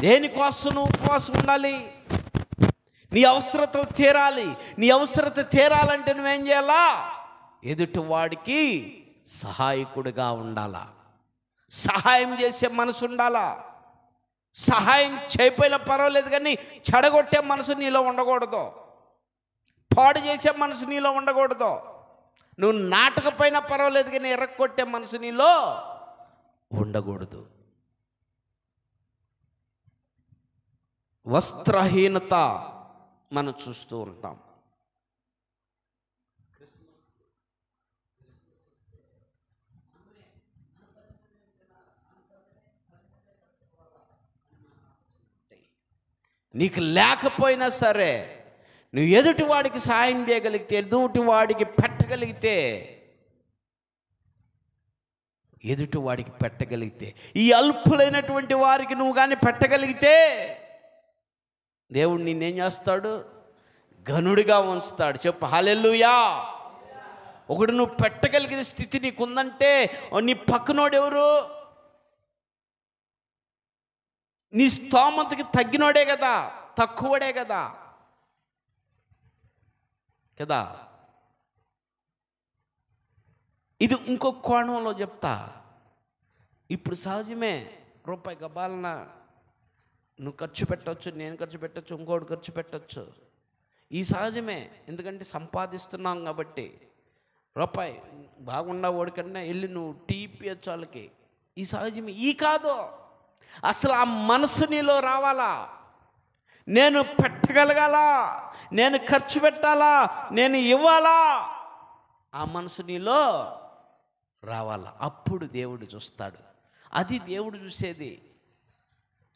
దేనికోసం నువ్వు ఉపవాసం ఉండాలి? నీ అవసరతలు తీరాలి. నీ అవసరత తీరాలంటే నువ్వేం చేయాలా? ఎదుటివాడికి సహాయకుడిగా ఉండాలా, సహాయం చేసే మనసు ఉండాలా. సహాయం చేయకపోయినా పర్వాలేదు, కానీ చెడగొట్టే మనసు నీలో ఉండకూడదు, పాడు చేసే మనసు నీలో ఉండకూడదు. నువ్వు నాటకపోయినా పర్వాలేదు, కానీ ఎర్రగొట్టే మనసు నీలో ఉండకూడదు. వస్త్రహీనత మనం చూస్తూ ఉంటాం. నీకు లేకపోయినా సరే నువ్వు ఎదుటివాడికి సాయం చేయగలిగితే, ఎదుటివాడికి పెట్టగలిగితే, ఈ అల్పులైనటువంటి వారికి నువ్వు కానీ పెట్టగలిగితే దేవుడు నిన్నేం చేస్తాడు? ఘనుడిగా ఉంచుతాడు. చెప్పు హల్లెలూయా. ఒకడు నువ్వు పెట్టగలిగిన స్థితి నీకుందంటే నీ పక్కనోడు ఎవరు? నీ స్తోమతకి తగ్గినోడే కదా, తక్కువడే కదా. ఇది ఇంకో కోణంలో చెప్తా. ఇప్పుడు సహజమే, రూపాయి గబాలన నువ్వు ఖర్చు పెట్టవచ్చు, నేను ఖర్చు పెట్టచ్చు, ఇంకోటి ఖర్చు పెట్టచ్చు. ఈ సహజమే, ఎందుకంటే సంపాదిస్తున్నాం కాబట్టి. రూపాయి బాగుండా ఓడికన్నా వెళ్ళి నువ్వు టీ ఇప్పించచ్చు వాళ్ళకి. ఈ సహజమే. ఈ కాదు, అసలు ఆ మనసు నీలో రావాలా. నేను పెట్టగలగాల, నేను ఖర్చు పెట్టాలా, నేను ఇవ్వాలా, ఆ మనసు నీలో రావాలా. అప్పుడు దేవుడు చూస్తాడు. అది దేవుడు చూసేది.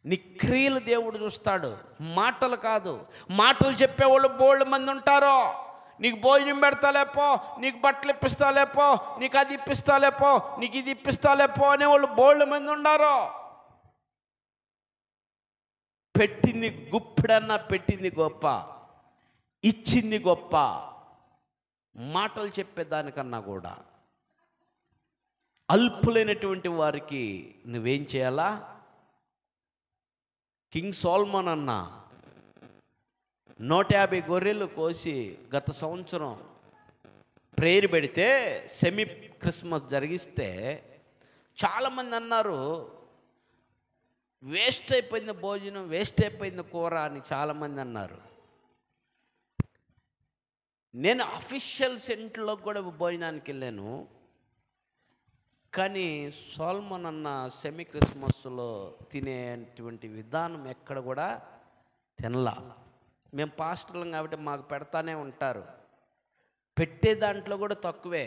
నీ క్రియలు దేవుడు చూస్తాడు, మాటలు కాదు. మాటలు చెప్పేవాళ్ళు బోల్డ్ మంది ఉంటారో. నీకు భోజనం పెడతాలేపో, నీకు బట్టలు ఇప్పిస్తాలేపో, నీకు అది ఇప్పిస్తాలేపో, నీకు ఇది ఇప్పిస్తాలేపో అనేవాళ్ళు బోల్డ్ మంది ఉండారో. పెట్టింది గుప్పిడన్నా పెట్టింది గొప్ప, ఇచ్చింది గొప్ప. మాటలు చెప్పేదానికన్నా కూడా అల్పులైనటువంటి వారికి నువ్వేం చేయాలా? కింగ్ సోల్మన్ అన్న 150 గొర్రెలు కోసి గత సంవత్సరం ప్రేయర్ పెడితే, సెమీ క్రిస్మస్ జరిగిస్తే చాలామంది అన్నారు వేస్ట్ అయిపోయింది భోజనం, వేస్ట్ అయిపోయింది కూర అని చాలామంది అన్నారు. నేను అఫీషియల్ సెంటర్లో కూడా భోజనానికి వెళ్ళాను, కానీ సోల్మన్ అన్న సెమీ క్రిస్మస్లో తినేటువంటి విధానం ఎక్కడ కూడా తినలా. మేము పాస్టర్లం కాబట్టి మాకు పెడతానే ఉంటారు. పెట్టే దాంట్లో కూడా తక్కువే,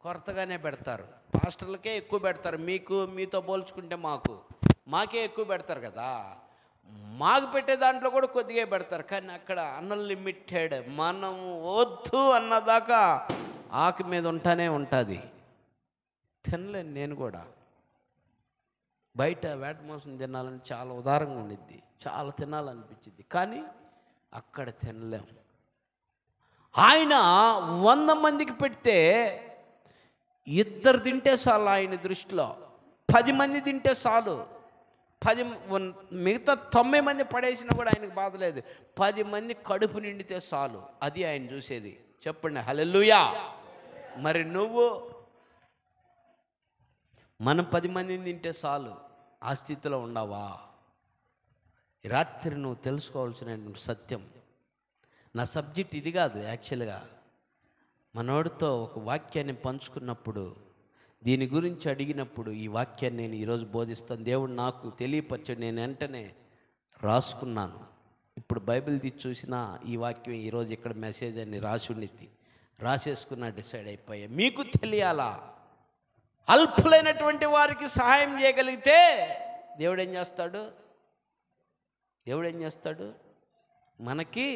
కొరతగానే పెడతారు. పాస్టర్లకే ఎక్కువ పెడతారు, మీతో పోల్చుకుంటే మాకే ఎక్కువ పెడతారు కదా. మాకు పెట్టే దాంట్లో కూడా కొద్దిగా పెడతారు, కానీ అక్కడ అన్లిమిటెడ్. మనం వద్దు అన్నదాకా ఆకు మీద ఉంటానే ఉంటుంది. తినలేను నేను కూడా. బయట వేట మోసం తినాలని చాలా ఉదారంగా ఉండిద్ది, చాలా తినాలనిపించింది, కానీ అక్కడ తినలేం. ఆయన 100 మందికి పెడితే 2 తింటే చాలు ఆయన దృష్టిలో. 10 మంది తింటే చాలు. మిగతా 90 మంది పడేసినా కూడా ఆయనకు బాధ లేదు. 10 మంది కడుపు నిండితే చాలు, అది ఆయన చూసేది. చెప్పండి హల్లెలూయా. మరి నువ్వు, మనం 10 మందిని తింటే చాలు, ఆ స్థితిలో ఉండవా? రాత్రి నువ్వు తెలుసుకోవాల్సిన సత్యం. నా సబ్జెక్ట్ ఇది కాదు యాక్చువల్గా. మనోడితో ఒక వాక్యాన్ని పంచుకున్నప్పుడు, దీని గురించి అడిగినప్పుడు, ఈ వాక్యాన్ని నేను ఈరోజు బోధిస్తాను, దేవుడు నాకు తెలియపరచాడు, నేను వెంటనే రాసుకున్నాను. ఇప్పుడు బైబిల్ తీసి చూసినా ఈ వాక్యం ఈరోజు ఇక్కడ మెసేజ్ అని రాసి ఉండిద్ది, రాసేసుకున్నా, డిసైడ్ అయిపోయా. మీకు తెలియాలా? అల్పులైనటువంటి వారికి సహాయం చేయగలిగితే దేవుడు ఏం చేస్తాడు? మనకి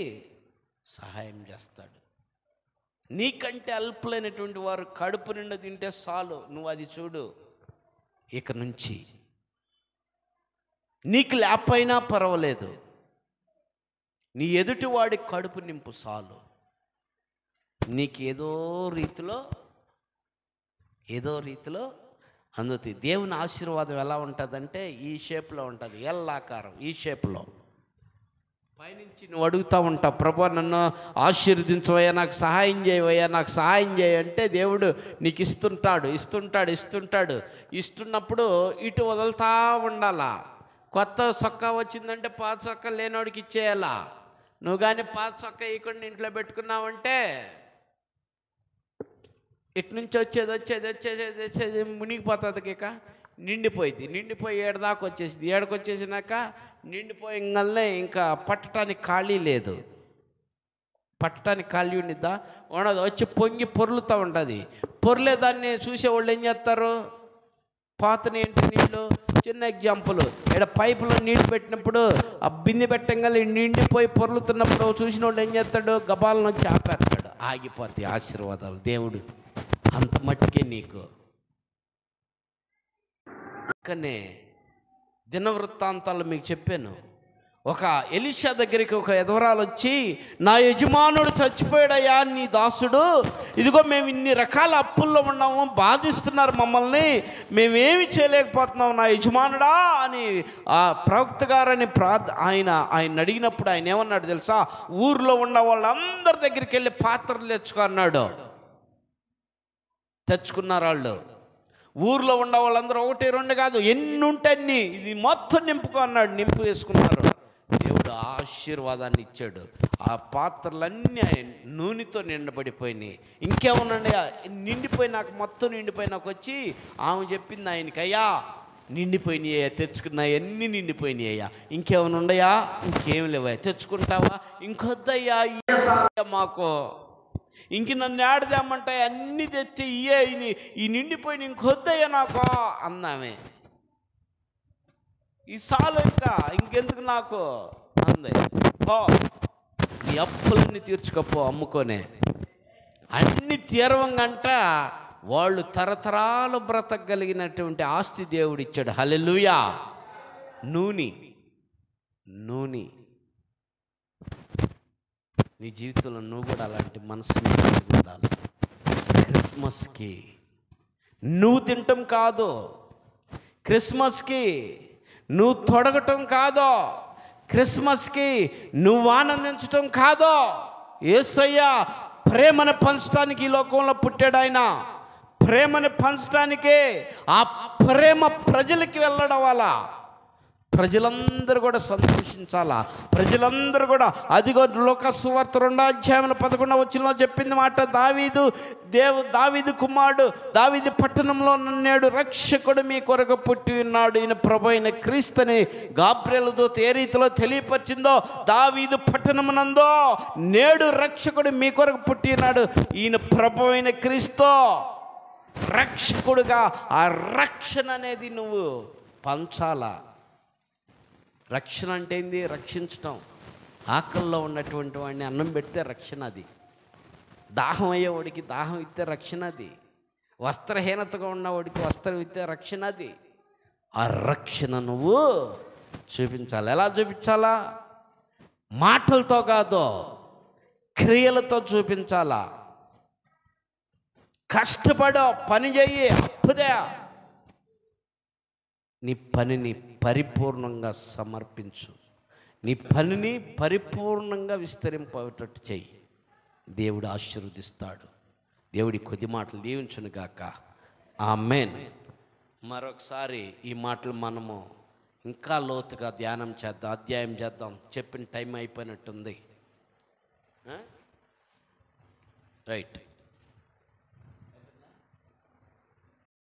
సహాయం చేస్తాడు. నీకంటే అల్పులైనటువంటి వారు కడుపు నిండా తింటే చాలు, నువ్వు అది చూడు. ఇక నుంచి నీకు లేకపోయినా పర్వాలేదు, నీ ఎదుటివాడి కడుపు నింపు చాలు. నీకు ఏదో రీతిలో అందుకే దేవుని ఆశీర్వాదం ఎలా ఉంటుందంటే ఈ షేప్లో ఉంటుంది, ఎల్ ఆకారం, ఈ షేప్లో. పైనుంచి నువ్వు అడుగుతూ ఉంటావు, ప్రభు నన్ను ఆశీర్వదించవయ్యా, నాకు సహాయం చేయవయ్యా, నాకు సహాయం చేయంటే దేవుడు నీకు ఇస్తుంటాడు. ఇస్తున్నప్పుడు ఇటు వదులుతా ఉండాలా. కొత్త చొక్కా వచ్చిందంటే పాత చొక్కా లేనివాడికి ఇచ్చేయాలా. నువ్వు కానీ పాత చొక్కా ఇవ్వకుండా ఇంట్లో పెట్టుకున్నావంటే ఇటు నుంచి వచ్చేది మునిగిపోతుంది. ఇక నిండిపోయి ఏడదాకా వచ్చేసింది. ఏడకొచ్చేసినాక నిండిపోయింగల్నే ఇంకా పట్టడానికి ఖాళీ లేదు. పట్టడానికి ఖాళీ ఉండిద్దా? ఉండదు. వచ్చి పొంగి పొర్లుతూ ఉంటుంది. పొర్లేదాన్ని చూసేవాళ్ళు ఏం చేస్తారు? పాతని ఏంటి నీళ్ళు. చిన్న ఎగ్జాంపుల్, ఇక్కడ పైపులో నీళ్ళు పెట్టినప్పుడు ఆ బిందె పెట్టంగానే నిండిపోయి పొర్లుతున్నప్పుడు చూసిన వాళ్ళు ఏం చేస్తాడు? గబాలను వచ్చి ఆపేస్తాడు. ఆగిపోతాయి ఆశీర్వాదాలు. దేవుడు అంత మట్టుకే నీకు. కానీ దినవృత్తాంతాలు మీకు చెప్పాను. ఒక ఎలీషా దగ్గరికి ఒక ఎదవరాలు వచ్చి, నా యజమానుడు చచ్చిపోయాడయ్యా, నీ దాసుడు, ఇదిగో మేము ఇన్ని రకాల అప్పుల్లో ఉన్నాము, బాధిస్తున్నారు మమ్మల్ని, మేమేమి చేయలేకపోతున్నాం నా యజమానుడా అని ఆ ప్రవక్త గారని ఆయన అడిగినప్పుడు ఆయన ఏమన్నాడు తెలుసా? ఊర్లో ఉన్న వాళ్ళందరి దగ్గరికి వెళ్ళి పాత్రలు తెచ్చుకో అన్నాడు. తెచ్చుకున్నారు వాళ్ళు. ఊర్లో ఉన్న వాళ్ళందరూ 1, 2 కాదు, ఎన్ని ఉంటే అన్ని ఇది మొత్తం నింపుకో అన్నాడు. నింపు వేసుకున్నారు. దేవుడు ఆశీర్వాదాన్ని ఇచ్చాడు. ఆ పాత్రలన్నీ నూనెతో నిండబడిపోయినాయి. ఇంకేమన్నాడు? నిండిపోయి నాకు వచ్చి ఆమె చెప్పింది ఆయనకి, అయ్యా నిండిపోయినాయ్యా, తెచ్చుకున్నాయి అన్నీ నిండిపోయినాయ్యా, ఇంకేమైనా ఉండయా? ఇంకేం లేవా, తెచ్చుకుంటావా? ఇంకొద్దయ్యా మాకు, ఇంక నన్ను ఆడదామంటాయి, అన్నీ తెచ్చి ఇయ్యే ఈ నిండిపోయిన ఇంకొద్దయ్యా నాకు అన్నామే. ఈ సాలు ఇంకెందుకు నాకు అంది. పో నీ అప్పులన్నీ తీర్చుకోపో అమ్ముకొనే. అన్ని తీరవంగంట వాళ్ళు తరతరాలు బ్రతకగలిగినటువంటి ఆస్తి దేవుడు ఇచ్చాడు. హల్లెలూయా. నూనె నీ జీవితంలో నువ్వు కూడా అలాంటి మనసుని ఉండాలి. క్రిస్మస్కి నువ్వు తినటం కాదు, క్రిస్మస్కి నువ్వు తొడగటం కాదు, క్రిస్మస్కి నువ్వు ఆనందించటం కాదు. యేసయ్య ప్రేమను పంచడానికి ఈ లోకంలో పుట్టాడు. ఆయన ప్రేమను పంచడానికే ఆ ప్రేమ ప్రజలకి వెళ్ళడం వల్ల ప్రజలందరూ కూడా సంతోషించాలా. ప్రజలందరూ కూడా అదిగో లూకా సువార్త 2:11 చెప్పింది మాట, దావీదు కుమారుడు దావీదు పట్టణంలో నేడు రక్షకుడు మీ కొరకు పుట్టి ఉన్నాడు, ఈయన ప్రభు అయిన క్రీస్తుని గాబ్రియేలు దూత ఏ రీతిలో తెలియపరిచిందో, దావీదు పట్టణమునందో నేడు రక్షకుడు మీ కొరకు పుట్టి ఉన్నాడు, ఈయన ప్రభు అయిన క్రీస్తు రక్షకుడుగా. ఆ రక్షణ అనేది నువ్వు పంచాలా. రక్షణ అంటే ఏంది? రక్షించటం. ఆకల్లో ఉన్నటువంటి వాడిని అన్నం పెడితే రక్షణ అది. దాహం అయ్యేవాడికి దాహం ఇస్తే రక్షణ అది. వస్త్రహీనతగా ఉన్నవాడికి వస్త్రం ఇస్తే రక్షణ అది. ఆ రక్షణ నువ్వు చూపించాలి. ఎలా చూపించాలా? మాటలతో కాదు, క్రియలతో చూపించాలా. కష్టపడో, పని చెయ్యి, అప్పుదే నీ పనిని పరిపూర్ణంగా సమర్పించు. నీ పనిని పరిపూర్ణంగా విస్తరింపేటట్టు చెయ్యి. దేవుడు ఆశీర్వదిస్తాడు. దేవుడి కొద్ది మాటలు దీవించును గాక. ఆమేన్. మరొకసారి ఈ మాటలు మనము ఇంకా లోతుగా ధ్యానం చేద్దాం, అధ్యాయం చేద్దాం. చెప్పిన టైం అయిపోయినట్టుంది. రైట్.